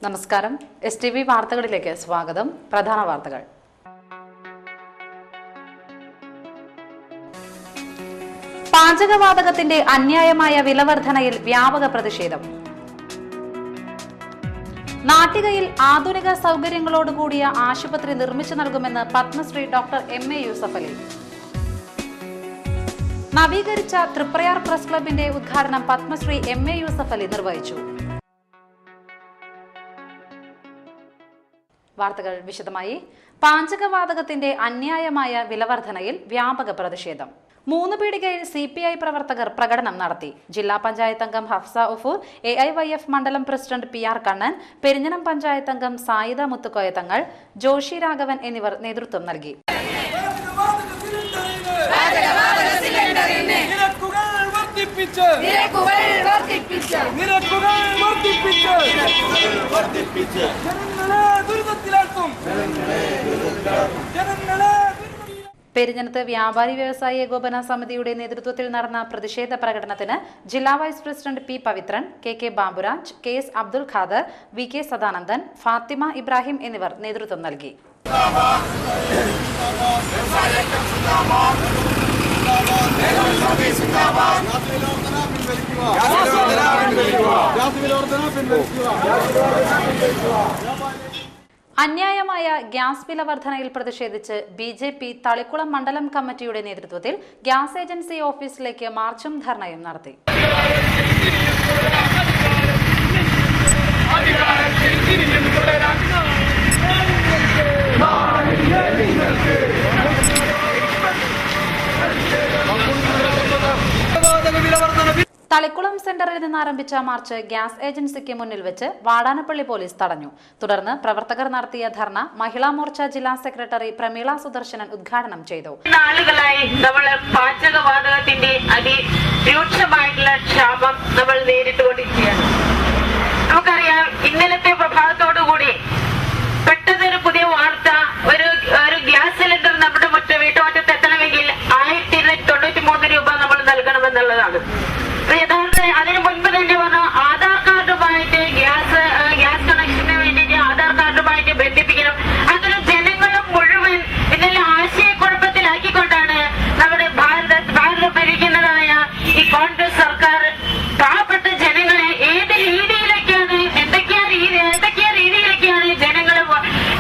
നമസ്കാരം. STV വാർത്തകളിലേക്ക് സ്വാഗതം. പ്രധാന വാർത്തകൾ. പാചകവാതകത്തിന്റെ അന്യായമായ വിലവർധനയിൽ വ്യാപക പ്രതിഷേധം. നാട്ടികയിൽ ആധുനിക സൗകര്യങ്ങളോടുകൂടിയ ആശുപത്രി നിർമ്മിച്ചു നൽകുമെന്ന് പത്മശ്രീ ഡോക്ടർ MA യൂസഫ് അലി. നവീകരിച്ച തൃപ്രയാർ പ്രസ് ക്ലബിന്റെ ഉദ്ഘാടനം പത്മശ്രീ MA യൂസഫ് അലി നിർവഹിച്ചു. വാർത്തകൾ വിശദമായി. പാചകവാതകത്തിന്റെ അന്യായമായ വിലവർധനയിൽ വ്യാപക പ്രതിഷേധം. 3 പീടികയിൽ CPI പ്രവർത്തകർ പ്രകടനം നടത്തി. ജില്ലാ പഞ്ചായത്ത് അംഗം ഹഫ്സ ഉഫൂർ, AIYF മണ്ഡലം പ്രസിഡന്റ് PR കണ്ണൻ, പെരിഞ്ഞനം പഞ്ചായത്ത് അംഗം സായിദ മുത്തുക്കോയ തങ്ങൾ, ജോഷി രാഘവൻ എന്നിവർ നേതൃത്വം നൽകി. പെരിഞ്ഞനത്ത് വ്യാപാരി വ്യവസായി ഏകോപന സമിതിയുടെ നേതൃത്വത്തിൽ നടന്ന പ്രതിഷേധ പ്രകടനത്തിന് ജില്ലാ vice president P Pavithran, KK Baburaj, KS Abdul Khader, VK Sadanandan, Fathima Ibrahim എന്നിവർ നേതൃത്വം നൽകി. അന്യായമായ ഗ്യാസ് വില വർധനയിൽ പ്രതിഷേധിച്ച് BJP തളിക്കുളം മണ്ഡലം കമ്മിറ്റിയുടെ നേതൃത്വത്തിൽ ഗ്യാസ് ഏജൻസി ഓഫീസിലേക്ക് മാർച്ചും ധർണയും നടത്തി. തളിക്കുളം സെന്ററിൽ നിന്ന് ആരംഭിച്ച മാർച്ച് ഗ്യാസ് ഏജൻസിക്ക് മുന്നിൽ വെച്ച് വാടാനപ്പള്ളി പോലീസ് തടഞ്ഞു. തുടർന്ന് പ്രവർത്തകർ നടത്തിയ ധർണ മഹിളാ മോർച്ച ജില്ലാ സെക്രട്ടറി പ്രമീള സുദർശനൻ ഉദ്ഘാടനം ചെയ്തു. നാളുകളായി നമ്മൾ പാചകവാതകത്തിന്റെ അതിരൂക്ഷമായിട്ടുള്ള ക്ഷാമം നമ്മൾ നേരിട്ടുകൊണ്ടിരിക്കുകയാണ്. നമുക്കറിയാം, ഇന്നലത്തെ പ്രഭാതത്തോടുകൂടി പെട്ടെന്നൊരു പുതിയ വാർത്ത, ഒരു ഗ്യാസ് സിലിണ്ടർ നമ്മുടെ വീട്ടുമുറ്റത്ത് എത്തണമെങ്കിൽ 1293 രൂപ നമ്മൾ നൽകണമെന്നുള്ളതാണ്. അതിനു മുൻപ് തന്നെ പറഞ്ഞു, ആധാർ കാർഡുമായിട്ട് ഗ്യാസ് കണക്ഷന് വേണ്ടിയിട്ട് ആധാർ കാർഡുമായിട്ട് ബന്ധിപ്പിക്കണം. അങ്ങനെ ജനങ്ങളും മുഴുവൻ ഇതിനെ ആശയക്കുഴപ്പത്തിലാക്കിക്കൊണ്ടാണ് നമ്മുടെ ഭാരത ഭരിക്കുന്നതായ ഈ കോൺഗ്രസ് സർക്കാർ പാവപ്പെട്ട ജനങ്ങളെ ഏത് രീതിയിലേക്കാണ്, എന്തൊക്കെയാ രീതിയിലേക്കാണ് ജനങ്ങളെ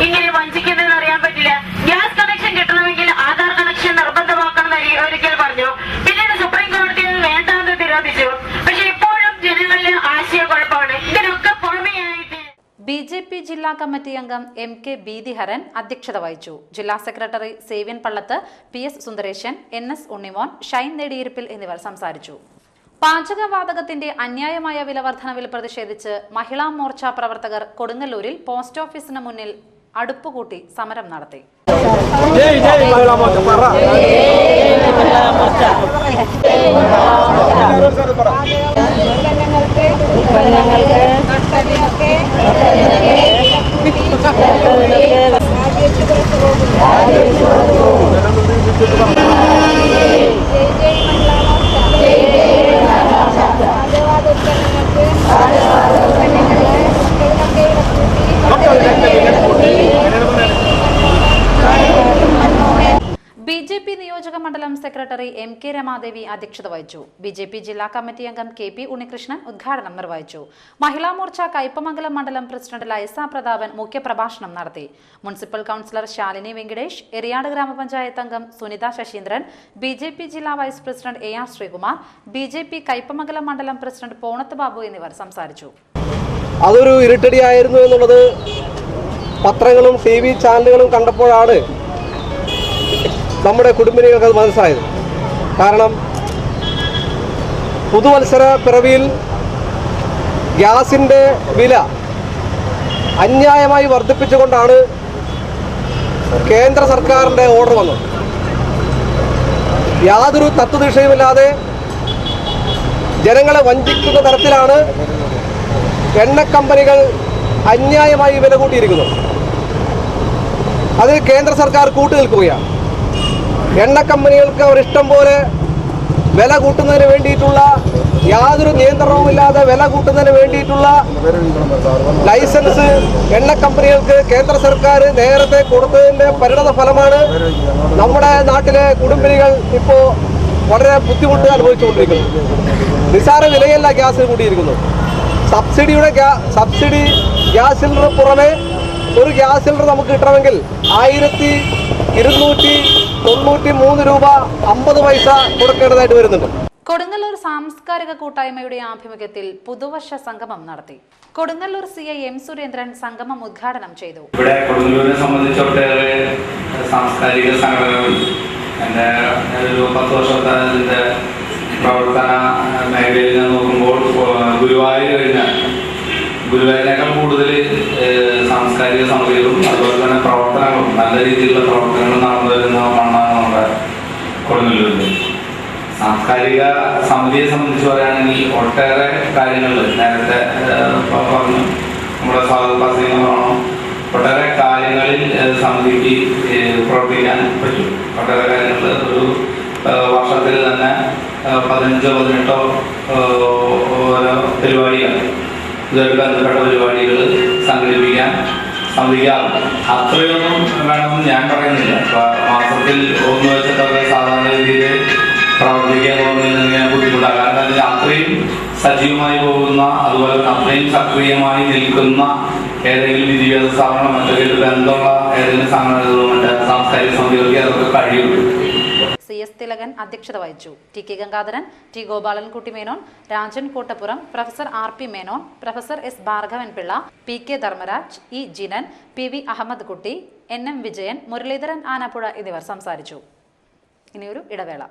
ഇങ്ങനെ വഞ്ചിക്കുന്നതെന്ന് അറിയാൻ പറ്റില്ല. ഗ്യാസ് കണക്ഷൻ കിട്ടണമെങ്കിൽ ആധാർ കണക്ഷൻ നിർബന്ധമാക്കണം എന്ന് ഒരിക്കൽ പറഞ്ഞു. പിന്നീട് സുപ്രീം കോടതി വേണ്ടാന്ന് നിരോധിച്ചു. BJP ജില്ലാ കമ്മിറ്റി അംഗം MK ബീതിഹരൻ അധ്യക്ഷത വഹിച്ചു. ജില്ലാ secretary സേവ്യൻ Pallath, PS Sundaresan, NS Unnimon, Shine നെടിയിരിപ്പിൽ എന്നിവർ സംസാരിച്ചു. പാചകവാതകത്തിന്റെ അന്യായമായ വിലവർധനവിൽ പ്രതിഷേധിച്ച് മഹിളാ മോർച്ച പ്രവർത്തകർ കൊടുങ്ങല്ലൂരിൽ പോസ്റ്റ് ഓഫീസിന് മുന്നിൽ അടുപ്പുകൂട്ടി സമരം നടത്തി. BJP നിയോജക മണ്ഡലം സെക്രട്ടറി MK രമാദേവി അധ്യക്ഷത വഹിച്ചു. BJP ജില്ലാ കമ്മിറ്റി അംഗം KP ഉണ്ണികൃഷ്ണൻ ഉദ്ഘാടനം നിർവഹിച്ചു. മഹിളാ മോർച്ച കയ്പമംഗലം മണ്ഡലം പ്രസിഡന്റ് ലൈസ പ്രതാപൻ മുഖ്യപ്രഭാഷണം നടത്തി. മുനിസിപ്പൽ കൌൺസിലർ ശാലിനി വെങ്കടേഷ്, എറിയാട് ഗ്രാമപഞ്ചായത്ത് അംഗം സുനിത ശശീന്ദ്രൻ, BJP ജില്ലാ vice president AR Sreekumar, BJP Kaipamangalam മണ്ഡലം പ്രസിഡന്റ് പോണത്ത് ബാബു എന്നിവർ സംസാരിച്ചു. അതൊരു ഇരുട്ടടിയായിരുന്നു എന്നുള്ളത് പത്രങ്ങളും TV ചാനലുകളും കണ്ടപ്പോഴാണ് നമ്മുടെ കുടുംബിനികൾക്ക് അത് മനസ്സിലായത്. കാരണം പുതുവത്സര പിറവിയിൽ ഗ്യാസിൻ്റെ വില അന്യായമായി വർദ്ധിപ്പിച്ചുകൊണ്ടാണ് കേന്ദ്ര സർക്കാരിൻ്റെ ഓർഡർ വന്നത്. യാതൊരു തത്വദിശയുമില്ലാതെ ജനങ്ങളെ വഞ്ചിക്കുന്ന തരത്തിലാണ് എണ്ണക്കമ്പനികൾ അന്യായമായി വില കൂട്ടിയിരിക്കുന്നത്. അതിന് കേന്ദ്ര സർക്കാർ കൂട്ടുനിൽക്കുകയാണ്. എണ്ണക്കമ്പനികൾക്ക് അവരിഷ്ടം പോലെ വില കൂട്ടുന്നതിന് വേണ്ടിയിട്ടുള്ള യാതൊരു നിയന്ത്രണവുമില്ലാതെ വില കൂട്ടുന്നതിന് വേണ്ടിയിട്ടുള്ള ലൈസൻസ് എണ്ണ കമ്പനികൾക്ക് കേന്ദ്ര സർക്കാർ നേരത്തെ കൊടുത്തതിന്റെ പരിണത ഫലമാണ് നമ്മുടെ നാട്ടിലെ കുടുംബിനികൾ ഇപ്പോൾ വളരെ ബുദ്ധിമുട്ട് അനുഭവിച്ചുകൊണ്ടിരിക്കുന്നത്. നിസ്സാര വിലയല്ല ഗ്യാസിന് കൂട്ടിയിരിക്കുന്നത്. സബ്സിഡി ഗ്യാസ് സിലിണ്ടർ പുറമെ ഒരു ഗ്യാസ് സിലിണ്ടർ നമുക്ക് കിട്ടണമെങ്കിൽ 1293 രൂപ 50 പൈസ കൊടുക്കേണ്ടതായിട്ട് വരുന്നുണ്ട്. കൊടുങ്ങല്ലൂർ സാംസ്കാരിക കൂട്ടായ്മയുടെ ആഭിമുഖ്യത്തിൽ പുതുവർഷ സംഗമം നടത്തി. കൊടുങ്ങല്ലൂർ CI M സുരേന്ദ്രൻ സംഗമം ഉദ്ഘാടനം ചെയ്തു. ഇവിടെ കൊടുങ്ങല്ലൂരിനെ സംബന്ധിച്ചൊട്ടേറെ സാംസ്കാരിക സംഘടനകൾ എൻ്റെ ഒരു 10 വർഷത്തെ അതിൻ്റെ പ്രവർത്തന മേഖലയിൽ നിന്ന് നോക്കുമ്പോൾ ഗുരുവായൂരിനേക്കാൾ കൂടുതൽ സാംസ്കാരിക സമിതികളും അതുപോലെ തന്നെ പ്രവർത്തനങ്ങളും നല്ല രീതിയിലുള്ള പ്രവർത്തനങ്ങൾ നടന്നു വരുന്ന ഒന്നാണ് നമ്മുടെ കൊടുങ്ങല്ലൂരിൽ. സാംസ്കാരിക സമിതിയെ സംബന്ധിച്ച് പറയുകയാണെങ്കിൽ ഒട്ടേറെ കാര്യങ്ങൾ നേരത്തെ പറഞ്ഞു, നമ്മുടെ സ്വാഗതം ഒട്ടേറെ കാര്യങ്ങളിൽ സമിതിക്ക് പ്രവർത്തിക്കാൻ പറ്റും. ഒട്ടേറെ കാര്യങ്ങൾ ഒരു വർഷത്തിൽ തന്നെ 15-18 ഓരോ പരിപാടികൾ, ഇതുമായിട്ട് ബന്ധപ്പെട്ട പരിപാടികൾ സംഘടിപ്പിക്കാൻ സമിതിക്കാറുണ്ട്. അത്രയൊന്നും വേണമെന്ന് ഞാൻ പറയുന്നില്ല. മാസത്തിൽ 1 വെച്ചിട്ടൊക്കെ സാധാരണ രീതിയിൽ പ്രവർത്തിക്കാൻ പോകുന്നതിന് ബുദ്ധിമുട്ടാണ്. കാരണം അതിൽ അത്രയും സജീവമായി പോകുന്ന, അതുപോലെ തന്നെ അത്രയും സക്രിയമായി നിൽക്കുന്ന ഏതെങ്കിലും വിദ്യാഭ്യാസ സ്ഥാപനം മറ്റൊരു ബന്ധമുള്ള ഏതെങ്കിലും സംഘടനകളോ മറ്റേ സാംസ്കാരിക സമിതികൾക്ക് അതൊക്കെ കഴിയുള്ളൂ. CS തിലകൻ അധ്യക്ഷത വഹിച്ചു. TK Gangadharan, T Gopalankutty Menon, Rajan Kottappuram, professor RP Menon, professor S Bhargavan Pillai, PK Dharmaraj, E Jinan, PV Ahammed Kutty, NM Vijayan, Muraleedharan Anappuzha എന്നിവർ സംസാരിച്ചു. ഇനിയൊരു ഇടവേള.